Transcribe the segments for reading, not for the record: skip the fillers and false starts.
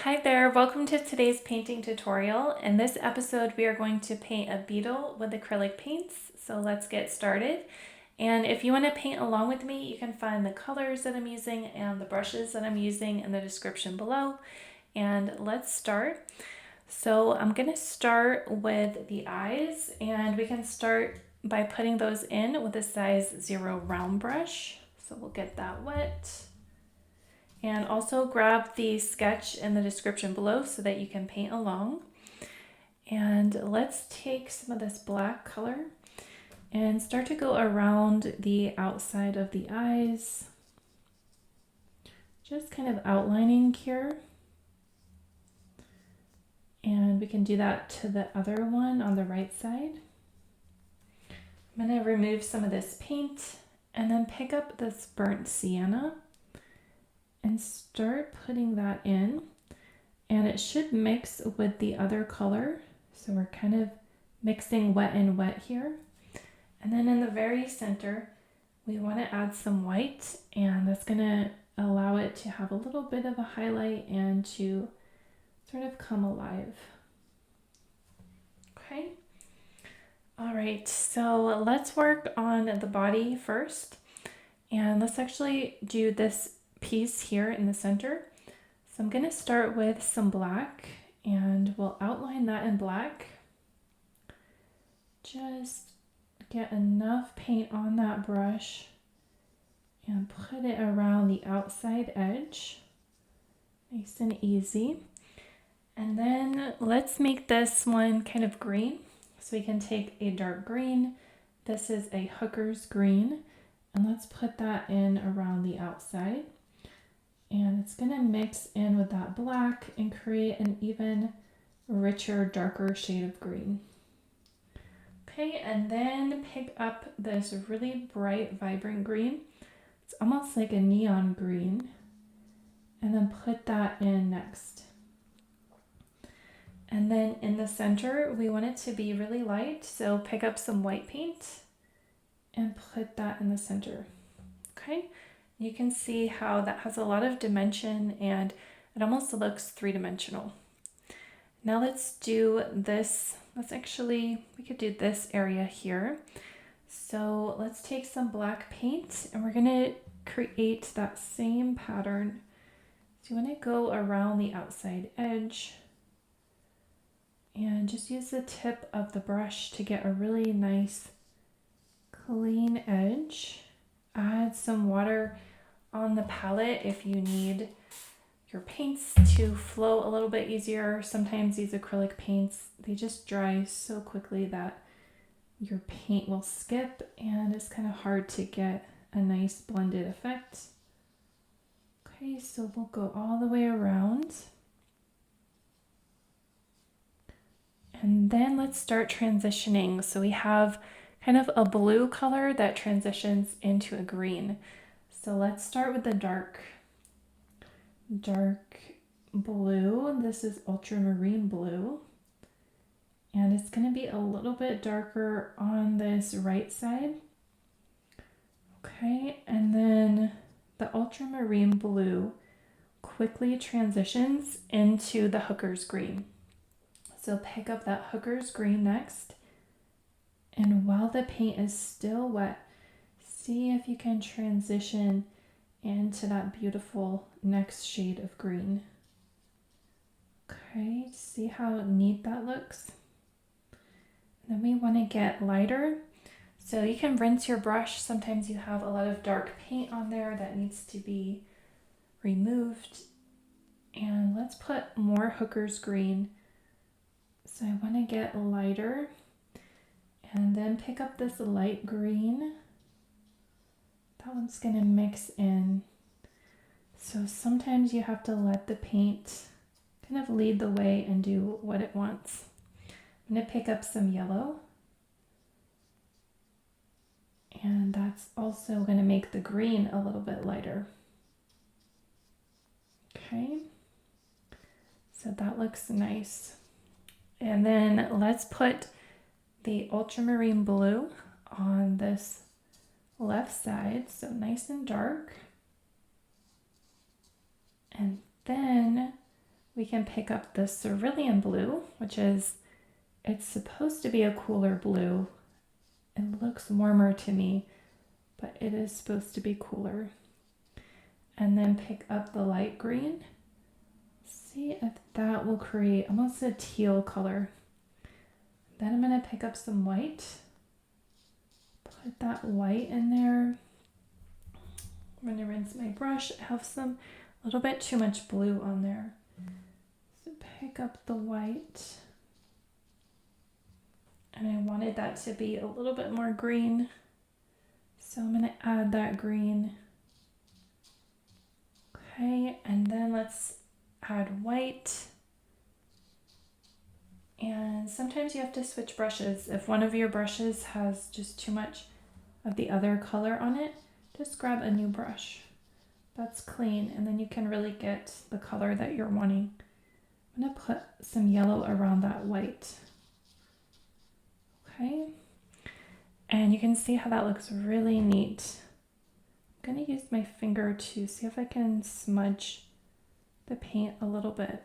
Hi there, welcome to today's painting tutorial. In this episode, we are going to paint a beetle with acrylic paints. So let's get started. And if you want to paint along with me, you can find the colors that I'm using and the brushes that I'm using in the description below. And let's start. So I'm going to start with the eyes, and we can start by putting those in with a size 0 round brush. So we'll get that wet. And also grab the sketch in the description below so that you can paint along. And let's take some of this black color and start to go around the outside of the eyes. Just kind of outlining here. And we can do that to the other one on the right side. I'm going to remove some of this paint and then pick up this burnt sienna and start putting that in, and it should mix with the other color. So we're kind of mixing wet and wet here. And then in the very center, we want to add some white, and that's going to allow it to have a little bit of a highlight and to sort of come alive. Okay. All right, so let's work on the body first. And let's actually do this piece here in the center. So I'm going to start with some black, and we'll outline that in black. Just get enough paint on that brush and put it around the outside edge. Nice and easy. And then let's make this one kind of green. So we can take a dark green. This is a hooker's green. And let's put that in around the outside. And it's going to mix in with that black and create an even richer, darker shade of green. Okay, and then pick up this really bright, vibrant green. It's almost like a neon green. And then put that in next. And then in the center, we want it to be really light. So pick up some white paint and put that in the center. Okay. You can see how that has a lot of dimension and it almost looks three-dimensional. Now let's do this. We could do this area here. So let's take some black paint and we're going to create that same pattern. So you want to go around the outside edge and just use the tip of the brush to get a really nice clean edge. Add some water on the palette if you need your paints to flow a little bit easier. Sometimes these acrylic paints, they just dry so quickly that your paint will skip and it's kind of hard to get a nice blended effect. Okay, so we'll go all the way around. And then let's start transitioning. So we have kind of a blue color that transitions into a green. So let's start with the dark blue. This is Ultramarine Blue. And it's going to be a little bit darker on this right side. Okay, and then the Ultramarine Blue quickly transitions into the hooker's green. So pick up that hooker's green next. And while the paint is still wet, see if you can transition into that beautiful next shade of green. Okay, see how neat that looks? Then we want to get lighter. So you can rinse your brush. Sometimes you have a lot of dark paint on there that needs to be removed. And let's put more hooker's green. So I want to get lighter. And then pick up this light green. That one's going to mix in. So sometimes you have to let the paint kind of lead the way and do what it wants. I'm going to pick up some yellow. And that's also going to make the green a little bit lighter. Okay. So that looks nice. And then let's put the Ultramarine Blue on this left side, so nice and dark. And then we can pick up the Cerulean Blue, which is, it's supposed to be a cooler blue. It looks warmer to me, but it is supposed to be cooler. And then pick up the light green. See if that will create almost a teal color. Then I'm going to pick up some white. Put that white in there. I'm going to rinse my brush. I have a little bit too much blue on there. So pick up the white. And I wanted that to be a little bit more green. So I'm going to add that green. Okay, and then let's add white. And sometimes you have to switch brushes. If one of your brushes has just too much of the other color on it, just grab a new brush that's clean, and then you can really get the color that you're wanting. I'm going to put some yellow around that white. Okay, and you can see how that looks really neat. I'm going to use my finger to see if I can smudge the paint a little bit.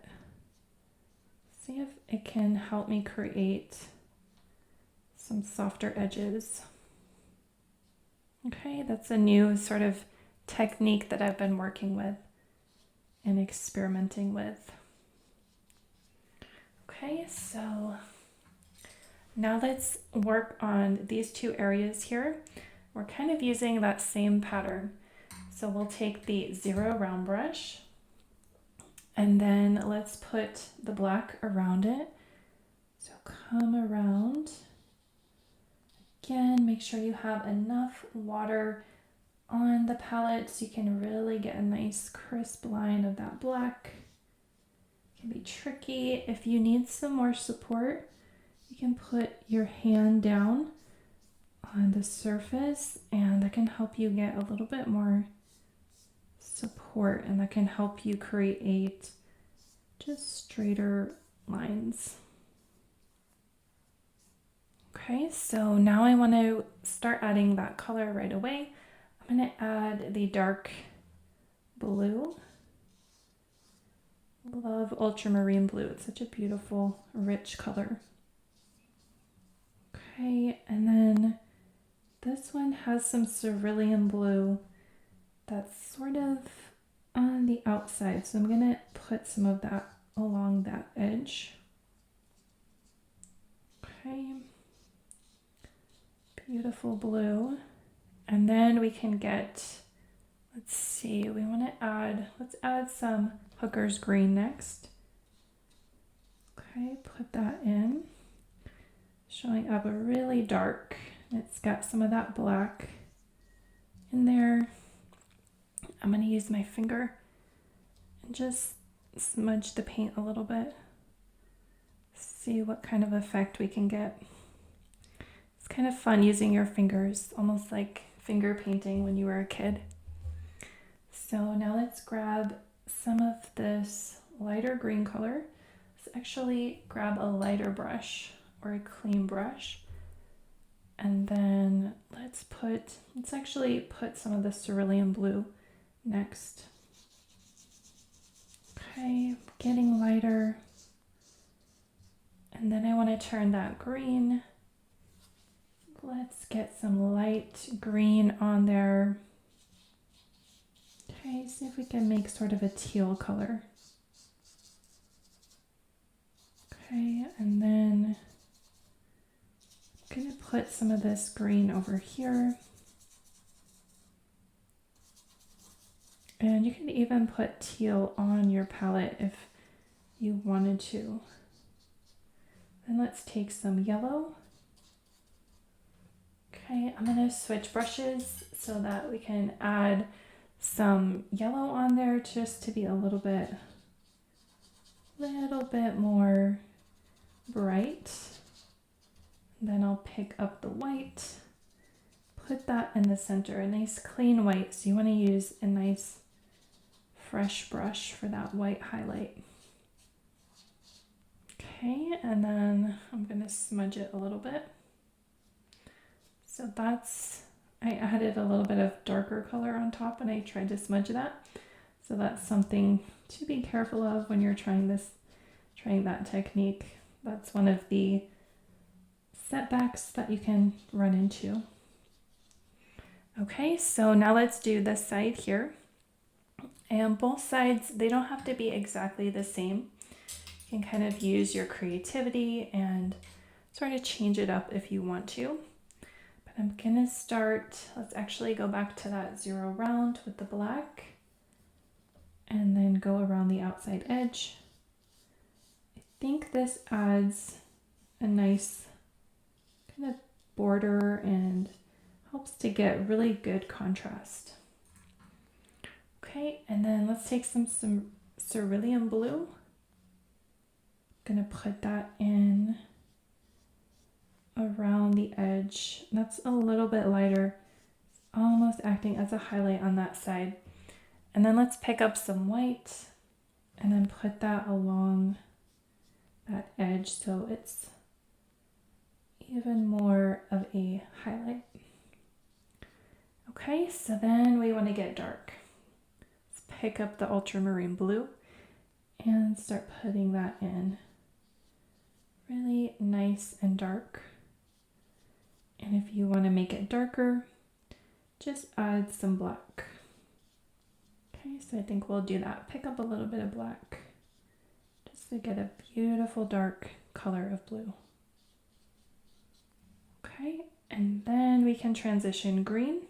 See if it can help me create some softer edges. Okay, that's a new sort of technique that I've been working with and experimenting with. Okay, so now let's work on these two areas here. We're kind of using that same pattern. So we'll take the 0 round brush and then let's put the black around it. So come around. Again, make sure you have enough water on the palette so you can really get a nice crisp line of that black. It can be tricky. If you need some more support, you can put your hand down on the surface and that can help you get a little bit more support, and that can help you create just straighter lines. Okay, so now I want to start adding that color right away. I'm going to add the dark blue. Love Ultramarine Blue. It's such a beautiful, rich color. Okay, and then this one has some Cerulean Blue that's sort of on the outside. So I'm going to put some of that along that edge. Okay. Beautiful blue. And then we can get, let's see, let's add some Hooker's Green next. Okay, put that in. Showing up a really dark, it's got some of that black in there. I'm going to use my finger and just smudge the paint a little bit. See what kind of effect we can get. It's kind of fun using your fingers, almost like finger painting when you were a kid. So now let's grab some of this lighter green color. Let's actually grab a lighter brush or a clean brush. And then let's actually put some of the Cerulean Blue next. Okay, getting lighter. And then I want to turn that green. Let's get some light green on there. Okay, see if we can make sort of a teal color. Okay, and then I'm going to put some of this green over here. And you can even put teal on your palette if you wanted to. Then let's take some yellow. Okay, I'm going to switch brushes so that we can add some yellow on there just to be a little bit more bright. Then I'll pick up the white, put that in the center, a nice clean white. So you want to use a nice fresh brush for that white highlight. Okay, and then I'm going to smudge it a little bit. So I added a little bit of darker color on top and I tried to smudge that. So that's something to be careful of when you're trying that technique. That's one of the setbacks that you can run into. Okay, so now let's do this side here. And both sides, they don't have to be exactly the same. You can kind of use your creativity and sort of change it up if you want to. But I'm gonna start, let's actually go back to that 0 round with the black and then go around the outside edge. I think this adds a nice kind of border and helps to get really good contrast. Okay, and then let's take some Cerulean Blue. I'm gonna put that in around the edge. That's a little bit lighter, almost acting as a highlight on that side. And then let's pick up some white and then put that along that edge so it's even more of a highlight. Okay, so then we want to get dark. Let's pick up the Ultramarine Blue and start putting that in really nice and dark. And if you want to make it darker, just add some black. Okay, so I think we'll do that. Pick up a little bit of black just to get a beautiful dark color of blue. Okay, and then we can transition green.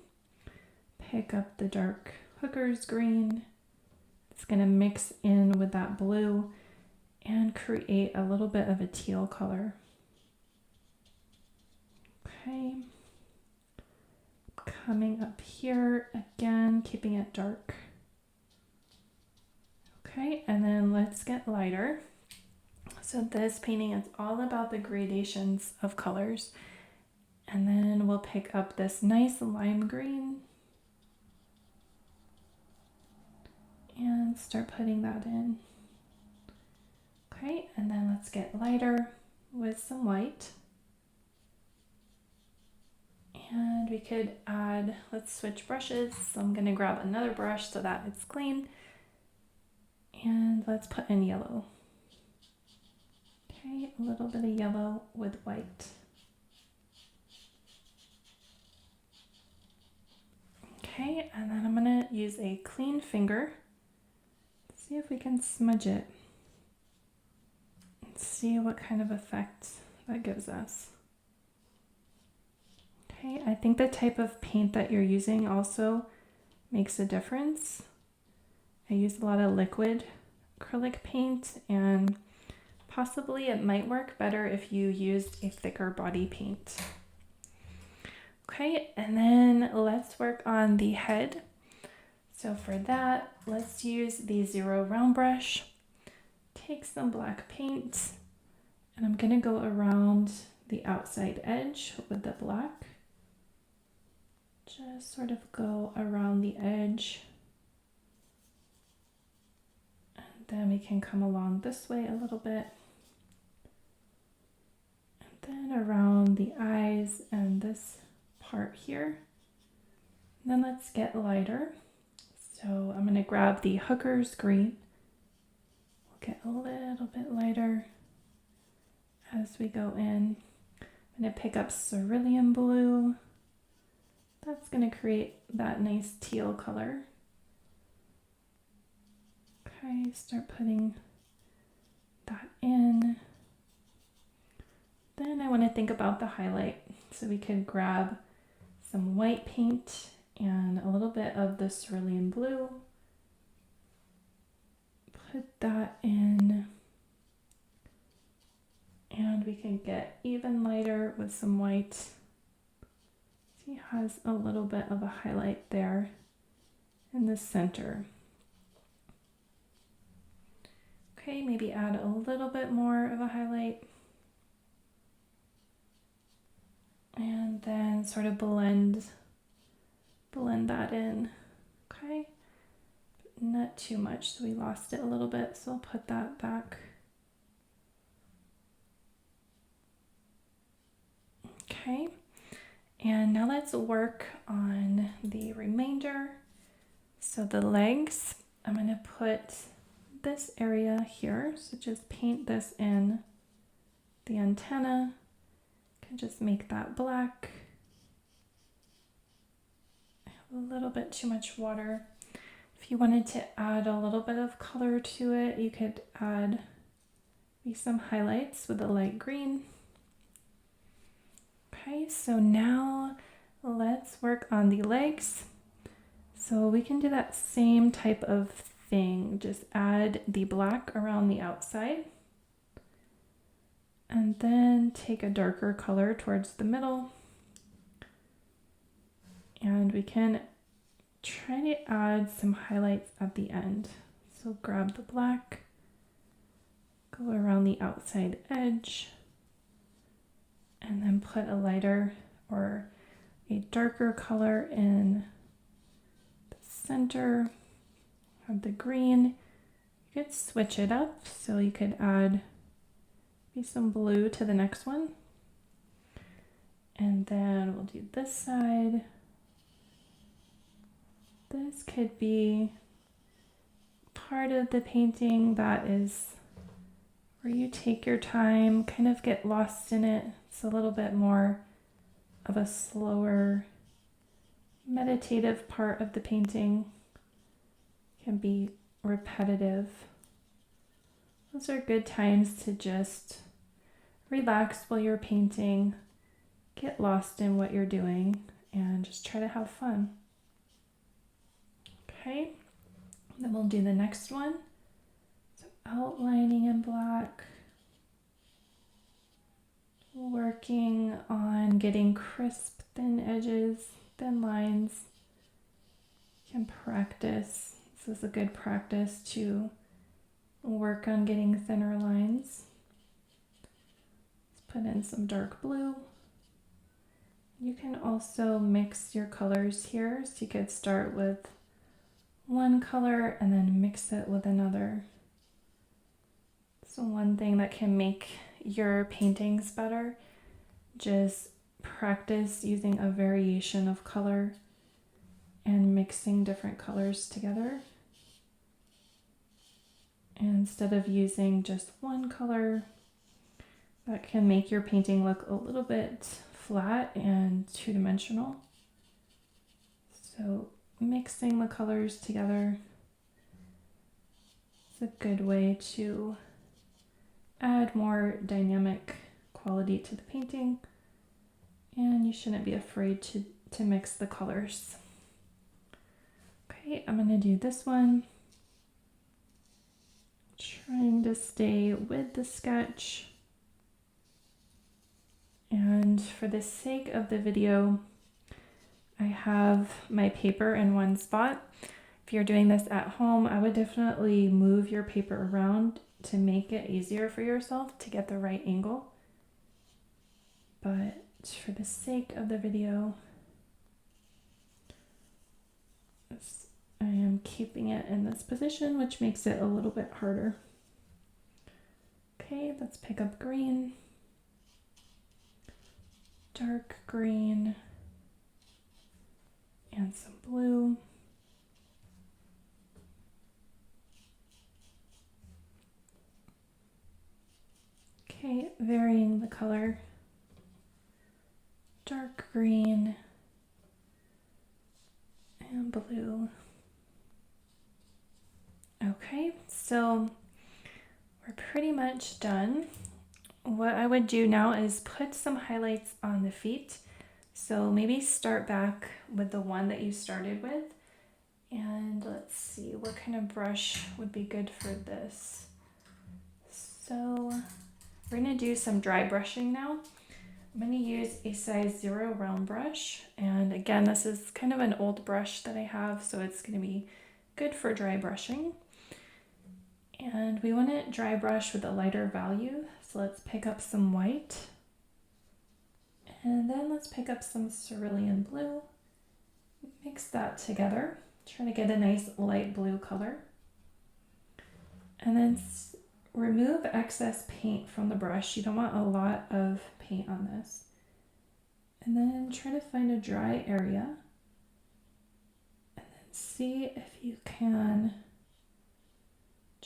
Pick up the dark hooker's green. It's going to mix in with that blue and create a little bit of a teal color. Okay, coming up here again, keeping it dark. Okay, and then let's get lighter. So this painting is all about the gradations of colors. And then we'll pick up this nice lime green and start putting that in. Okay, and then let's get lighter with some white. And we could add, let's switch brushes. So I'm gonna grab another brush so that it's clean. And let's put in yellow. Okay, a little bit of yellow with white. Okay, and then I'm gonna use a clean finger. See if we can smudge it. And see what kind of effect that gives us. Okay, I think the type of paint that you're using also makes a difference. I use a lot of liquid acrylic paint, and possibly it might work better if you used a thicker body paint. Okay, and then let's work on the head. So for that, let's use the 0 round brush. Take some black paint, and I'm gonna go around the outside edge with the black. Just sort of go around the edge. And then we can come along this way a little bit. And then around the eyes and this part here. And then let's get lighter. So I'm going to grab the hooker's green. We'll get a little bit lighter as we go in. I'm going to pick up Cerulean Blue. That's going to create that nice teal color. Okay, start putting that in. Then I want to think about the highlight. So we could grab some white paint and a little bit of the Cerulean Blue. Put that in. And we can get even lighter with some white. See, has a little bit of a highlight there in the center. Okay, maybe add a little bit more of a highlight. And then sort of blend that in. Okay, not too much, so we lost it a little bit, so I'll put that back. Okay, and now let's work on the remainder. So the legs, I'm going to put this area here. So just paint this in the antenna. Can just make that black. I have a little bit too much water. If you wanted to add a little bit of color to it, you could add maybe some highlights with a light green. Okay, so now let's work on the legs. So we can do that same type of thing, just add the black around the outside. And then take a darker color towards the middle. And we can try to add some highlights at the end. So grab the black, go around the outside edge, and then put a lighter or a darker color in the center of the green. You could switch it up, so you could add some blue to the next one. And then we'll do this side. This could be part of the painting that is where you take your time, kind of get lost in it. It's a little bit more of a slower, meditative part of the painting. Can be repetitive. Those are good times to just relax while you're painting, get lost in what you're doing, and just try to have fun. Okay, then we'll do the next one. So outlining in black, working on getting crisp, thin edges, thin lines. You can practice. This is a good practice to work on getting thinner lines. Let's put in some dark blue. You can also mix your colors here. So you could start with one color and then mix it with another. So one thing that can make your paintings better, just practice using a variation of color and mixing different colors together. And instead of using just one color, that can make your painting look a little bit flat and two-dimensional. So mixing the colors together is a good way to add more dynamic quality to the painting, and you shouldn't be afraid to mix the colors. Okay, I'm going to do this one. Trying to stay with the sketch. And for the sake of the video, I have my paper in one spot. If you're doing this at home, I would definitely move your paper around to make it easier for yourself to get the right angle. But for the sake of the video, I am keeping it in this position, which makes it a little bit harder. Okay, let's pick up green, dark green, and some blue. Okay, varying the color. Dark green and blue. Okay, so we're pretty much done. What I would do now is put some highlights on the feet. So maybe start back with the one that you started with. And let's see, what kind of brush would be good for this? So we're going to do some dry brushing now. I'm going to use a size 0 round brush. And again, this is kind of an old brush that I have, so it's going to be good for dry brushing. And we want to dry brush with a lighter value. So let's pick up some white. And then let's pick up some cerulean blue. Mix that together. Try to get a nice light blue color. And then remove excess paint from the brush. You don't want a lot of paint on this. And then try to find a dry area. And then see if you can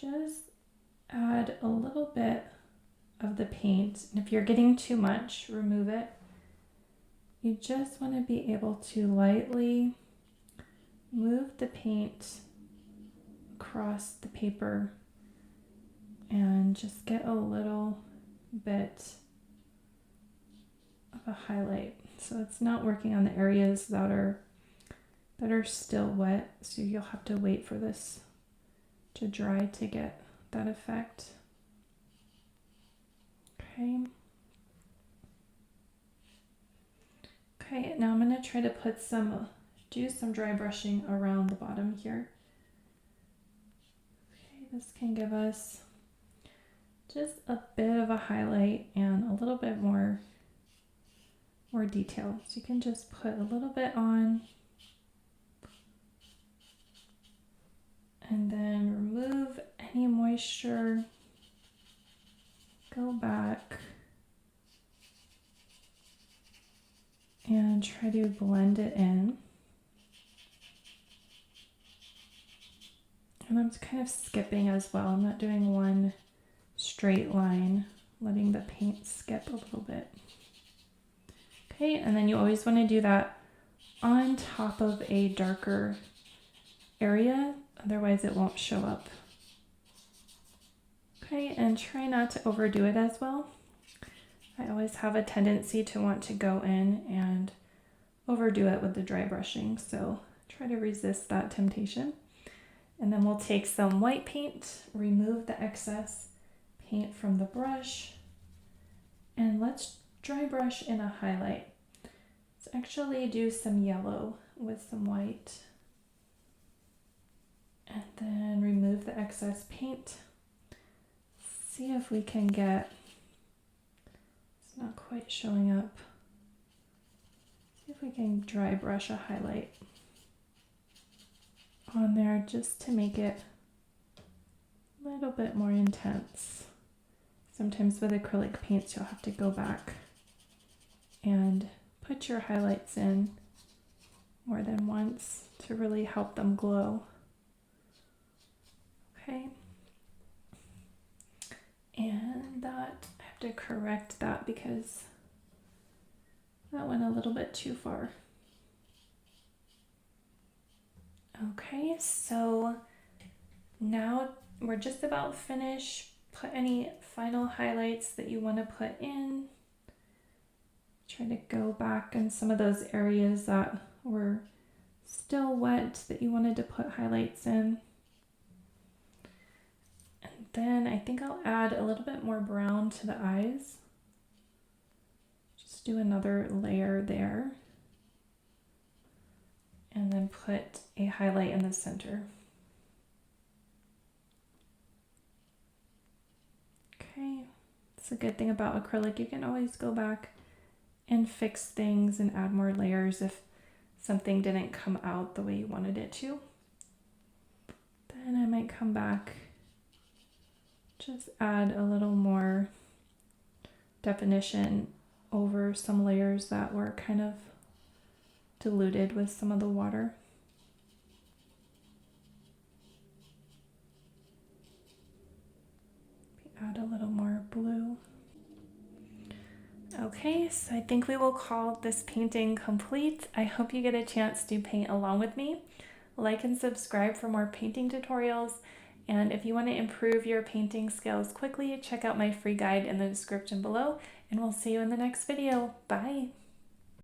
just add a little bit of the paint. And if you're getting too much, remove it. You just want to be able to lightly move the paint across the paper and just get a little bit of a highlight. So it's not working on the areas that are still wet, so you'll have to wait for this to dry to get that effect. Okay. Okay, now I'm going to try to do some dry brushing around the bottom here. Okay, this can give us just a bit of a highlight and a little bit more detail. So you can just put a little bit on and then remove any moisture. Go back and try to blend it in. And I'm kind of skipping as well. I'm not doing one straight line, letting the paint skip a little bit. Okay, and then you always want to do that on top of a darker area, otherwise it won't show up. Okay, and try not to overdo it as well. I always have a tendency to want to go in and overdo it with the dry brushing, so try to resist that temptation. And then we'll take some white paint, remove the excess paint from the brush, and let's dry brush in a highlight. Let's actually do some yellow with some white, and then remove the excess paint. See if we can get, it's not quite showing up. See if we can dry brush a highlight on there just to make it a little bit more intense. Sometimes with acrylic paints you'll have to go back and put your highlights in more than once to really help them glow. Okay. And that, I have to correct that because that went a little bit too far. Okay, so now we're just about finished. Put any final highlights that you want to put in. Try to go back in some of those areas that were still wet that you wanted to put highlights in. And then I think I'll add a little bit more brown to the eyes. Just do another layer there. And then put a highlight in the center. Okay, it's a good thing about acrylic. You can always go back and fix things and add more layers if something didn't come out the way you wanted it to. Then I might come back, just add a little more definition over some layers that were kind of diluted with some of the water. Add a little more blue. Okay, so I think we will call this painting complete. I hope you get a chance to paint along with me. Like and subscribe for more painting tutorials. And if you want to improve your painting skills quickly, check out my free guide in the description below, and we'll see you in the next video. Bye!